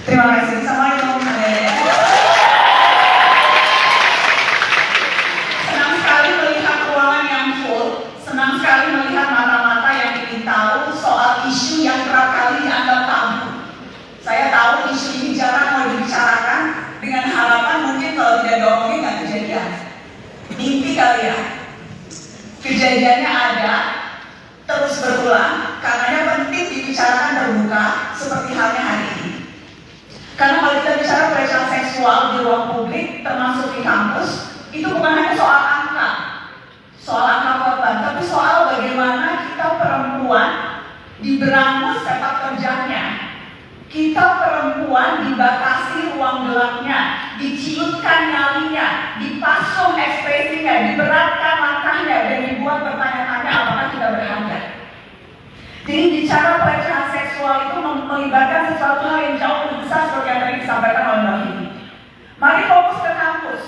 Terima kasih. Assalamualaikum. Senang sekali melihat ruangan yang full. Senang sekali melihat mata-mata yang ingin tahu soal isu yang kerap kali dianggap tabu. Saya tahu isu ini jarang mau dibicarakan, dengan harapan mungkin kalau tidak diomongin nggak kejadian. Mimpi kali ya. Kejadiannya ada, terus berulang, karenanya penting dibicarakan terbuka seperti halnya hari ini. Karena kalau kita bicara pelecehan seksual di ruang publik, termasuk di kampus, itu bukan hanya soal angka korban, tapi soal bagaimana kita perempuan diberangus sepak terjangnya. Kita perempuan dibatasi ruang gelapnya, diciutkan nyalinya, dipasung ekspresinya, diberatkan langkahnya, dan dibuat bertanya-tanya apakah kita berharga. Jadi bicara pelecehan seksual itu melibatkan sesuatu hal yang jauh lebih besar seperti yang tadi disampaikan oleh Mbak Hini. Mari fokus ke kampus.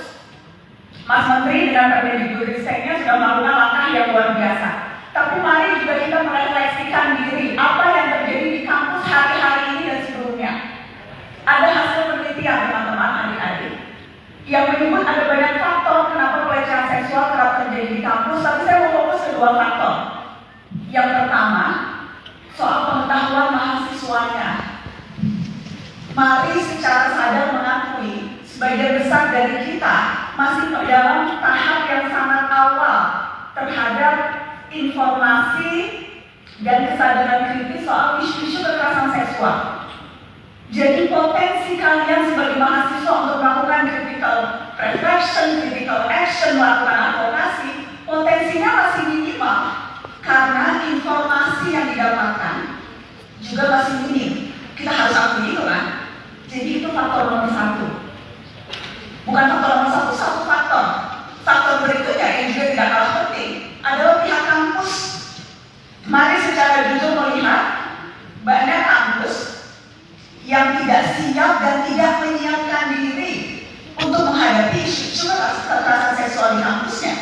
Mas Menteri dengan Permendikbudristeknya sudah melakukan langkah yang luar biasa. Tapi mari juga kita merefleksikan diri apa yang terjadi di kampus hari-hari ini dan sebelumnya. Ada hasil penelitian teman-teman adik-adik yang menyebut ada banyak faktor kenapa pelecehan seksual kerap terjadi di kampus, tapi saya mau fokus ke dua faktor. Yang pertama, soal pengetahuan mahasiswanya. Mari secara sadar mengakui sebagian besar dari kita masih dalam tahap yang sangat awal terhadap informasi dan kesadaran kritis soal isu-isu kekerasan seksual. Jadi potensi kalian sebagai mahasiswa untuk melakukan critical reflection, critical action, melakukan advokasi, potensinya masih minimal karena informasi yang didapatkan juga masih minim. Kita harus akui itu kan. Jadi itu faktor nomor satu. Bukan faktor nomor satu, satu faktor. Faktor berikutnya yang juga tidak kalah penting adalah pihak kampus. Mari secara jujur melihat banyak kampus yang tidak siap dan tidak menyiapkan diri untuk menghadapi isu kekerasan seksual di kampusnya.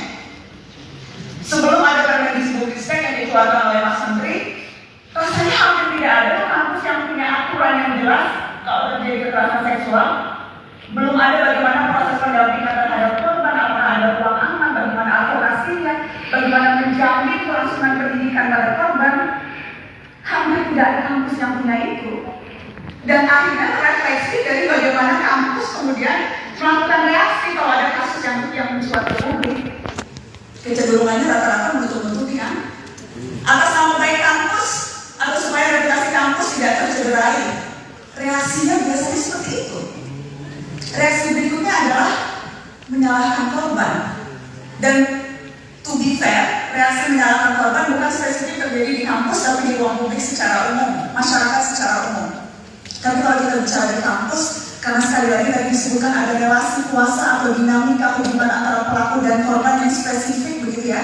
Sebelum ada Permendikbudristek yang dikeluarkan oleh Mas Menteri, rasanya hampir tidak ada kampus yang punya aturan yang jelas kalau terjadi kekerasan seksual. Belum ada bagaimana proses pendampingan terhadap korban, apakah ada ruang aman, bagaimana advokasinya, bagaimana menjamin kelangsungan pendidikan pada korban. Hampir tidak ada kampus yang punya itu. Dan akhirnya refleksi dari bagaimana kampus kemudian melakukan reaksi kalau ada kasus yang mencuat ke publik. Kecenderungannya rata-rata menutup-nutupi kan? Atas nama baik kampus atau supaya reputasi kampus tidak tercederai. Reaksinya biasanya seperti itu. Reaksi berikutnya adalah menyalahkan korban. Dan to be fair, reaksi menyalahkan korban bukan spesifik terjadi di kampus, tapi di ruang publik secara umum, masyarakat secara umum. Tapi kalau kita bicara di kampus, karena sekali lagi tadi disebutkan ada relasi kuasa atau dinamika hubungan antara pelaku dan korban yang spesifik begitu ya.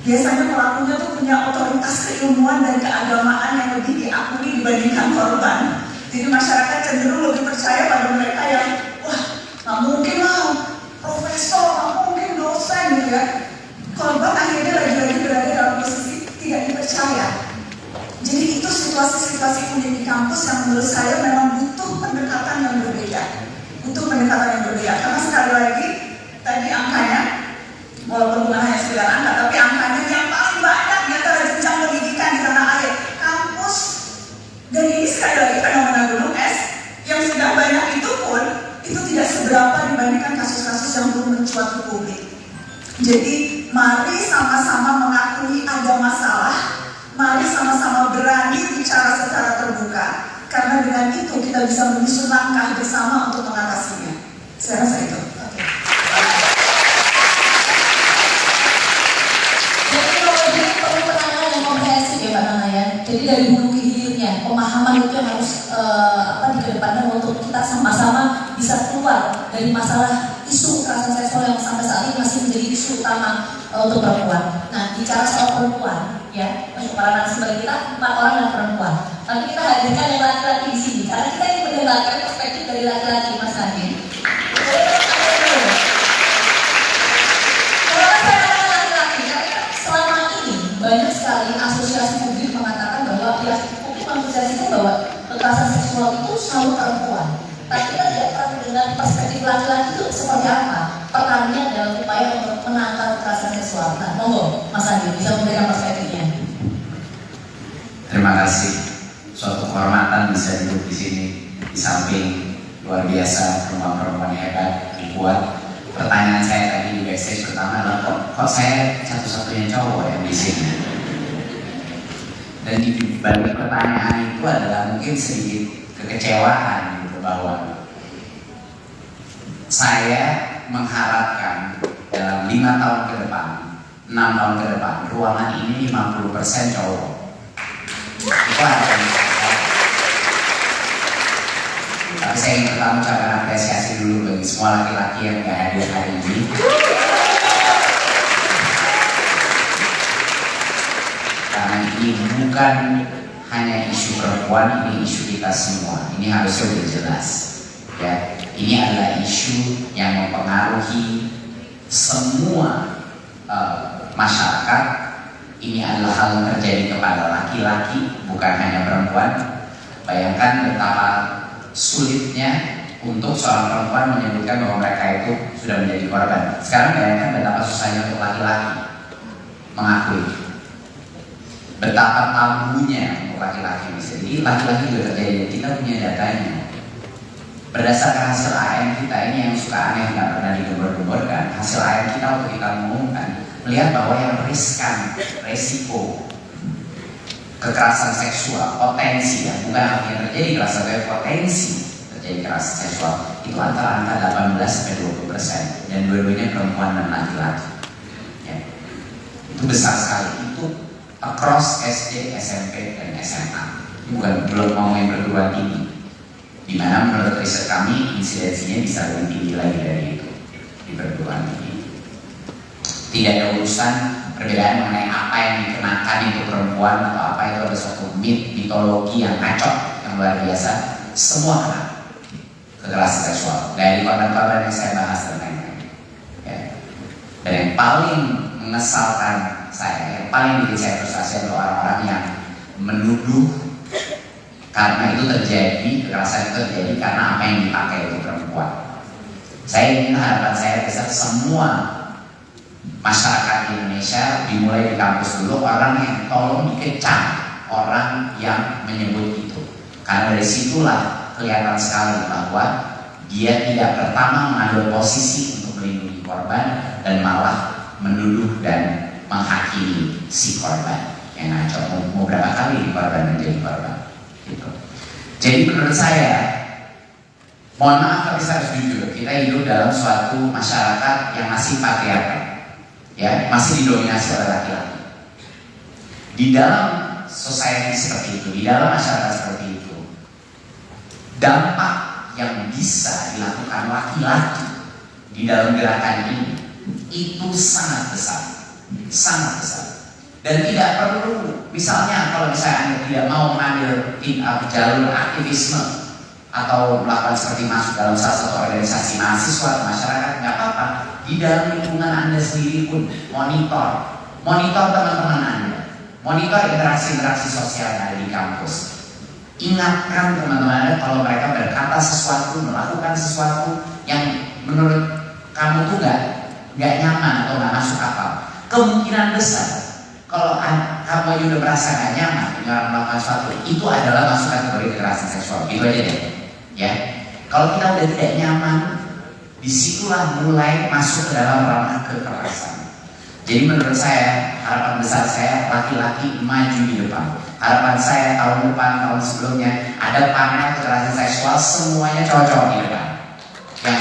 Biasanya pelakunya tuh punya otoritas keilmuan dan keagamaan yang lebih diakui dibandingkan korban. Jadi masyarakat cenderung lebih percaya pada mereka yang wah, nggak mungkin lah profesor, nggak mungkin dosen gitu ya. Korban akhirnya lagi-lagi berada dalam posisi tidak dipercaya. Jadi itu situasi-situasi unik di kampus yang menurut saya memang butuh pendekatan yang berbeda. Karena sekali lagi, tadi angkanya, walaupun bukan hanya sekedar angka, tapi angkanya yang paling banyak di antara jenjang pendidikan di tanah air, kampus. Dan ini sekali lagi fenomena gunung es, yang sudah banyak itu pun, itu tidak seberapa dibandingkan kasus-kasus yang belum mencuat ke publik. Jadi, mari sama-sama mengakui ada masalah. Mari sama-sama berani bicara secara terbuka, karena dengan itu kita bisa menyusun langkah bersama untuk mengatasinya. Saya rasa itu. Oke. Jadi kalau jadi perlu penanganan yang komprehensif ya Pak Nana ya. Jadi dari hulu ke hilirnya, pemahaman itu yang harus dikedepankan untuk kita sama-sama bisa keluar dari masalah isu kekerasan seksual yang sampai saat ini masih menjadi isu utama untuk perempuan. Nah, bicara soal perempuan, ya, untuk para narasumber kita 4 orang adalah perempuan. Tapi kita hadirkan yang laki-laki di sini karena kita ingin mendengarkan perspektif dari laki-laki, Mas Nadine. Kalau saya katakan laki-laki, karena selama ini banyak sekali asosiasi publik mengatakan bahwa publik mengasosiasikan bahwa kekerasan seksual itu selalu perempuan. Tapi kita tidak pernah mendengar perspektif laki-laki itu seperti apa perannya dalam upaya untuk menangkal kekerasan seksual. Nah, monggo Mas Andi bisa memberikan perspektifnya. Terima kasih. Suatu kehormatan bisa duduk di sini di samping luar biasa perempuan-perempuan hebat, kuat. Pertanyaan saya tadi di backstage pertama adalah kok saya satu-satunya cowok yang di sini. Dan di balik pertanyaan itu adalah mungkin sedikit kekecewaan gitu, bahwa saya mengharapkan dalam 5 tahun ke depan, 6 tahun ke depan, ruangan ini 50% cowok. Itu harapan saya. Tapi saya ingin pertama ucapkan apresiasi dulu bagi semua laki-laki yang gak hadir hari ini. Karena ini bukan hanya isu perempuan, ini isu kita semua. Ini harusnya sudah jelas. Ya, ini adalah isu yang mempengaruhi semua masyarakat. Ini adalah hal yang terjadi kepada laki-laki, bukan hanya perempuan. Bayangkan betapa sulitnya untuk seorang perempuan menyebutkan bahwa mereka itu sudah menjadi korban. Sekarang bayangkan betapa susahnya untuk laki-laki mengakui. Betapa tabunya untuk laki-laki bisa. Jadi laki-laki juga terjadi. Kita punya datanya. Berdasarkan hasil AM kita ini yang suka aneh, nggak pernah digembor-gemborkan. Hasil AM kita waktu kita mengumumkan, melihat bahwa yang riskan, resiko kekerasan seksual, potensi, ya bukan apa yang terjadi kekerasan seksual, potensi terjadi kekerasan seksual itu antara angka 18-20%, dan dua-duanya perempuan dan laki-laki. Ya. Itu besar sekali. Itu across SD, SMP, dan SMA. Bukan belum mau yang perguruan tinggi, di mana menurut riset kami insidensinya bisa lebih tinggi lagi dari itu di perguruan tinggi. Tidak ada urusan perbedaan mengenai apa yang dikenakan itu perempuan atau apa, itu ada suatu mitologi yang kacau, yang luar biasa. Semua kena kekerasan seksual dari korban-korban yang saya bahas dan lain-lain. Ya. Dan yang paling mengesalkan saya, yang paling bikin saya frustasi adalah orang-orang yang menuduh karena itu terjadi, kekerasan itu terjadi karena apa yang dipakai itu perempuan. Saya ingin harapan saya besar semua masyarakat di Indonesia dimulai di kampus dulu, orang yang tolong dikecam orang yang menyebut itu, karena dari situlah kelihatan sekali bahwa dia tidak pertama mengambil posisi untuk melindungi korban dan malah menuduh dan menghakimi si korban yang ngaco. Mau berapa kali korban menjadi korban gitu. Jadi menurut saya, mohon maaf tapi saya harus jujur, kita hidup dalam suatu masyarakat yang masih patriarkal, ya, masih didominasi oleh laki-laki. Di dalam society seperti itu, di dalam masyarakat seperti itu, dampak yang bisa dilakukan laki-laki di dalam gerakan ini itu sangat besar, sangat besar. Dan tidak perlu, misalnya kalau misalnya Anda tidak mau mengambil jalur aktivisme atau melakukan seperti masuk dalam salah satu organisasi mahasiswa atau masyarakat, nggak apa-apa. Di dalam lingkungan Anda sendiri pun monitor teman-teman Anda, monitor interaksi-interaksi sosial yang ada di kampus. Ingatkan teman-teman Anda kalau mereka berkata sesuatu, melakukan sesuatu yang menurut kamu tuh nggak nyaman atau nggak masuk akal. Kemungkinan besar kalau kamu juga merasa gak nyaman dengan melakukan sesuatu, itu adalah masuk kategori kekerasan seksual. Itu aja deh, ya. Kalau kita udah tidak nyaman, disitulah mulai masuk ke dalam ranah kekerasan. Jadi menurut saya, harapan besar saya laki-laki maju di depan. Harapan saya tahun depan, tahun sebelumnya ada panel kekerasan seksual, semuanya cowok-cowok di depan yang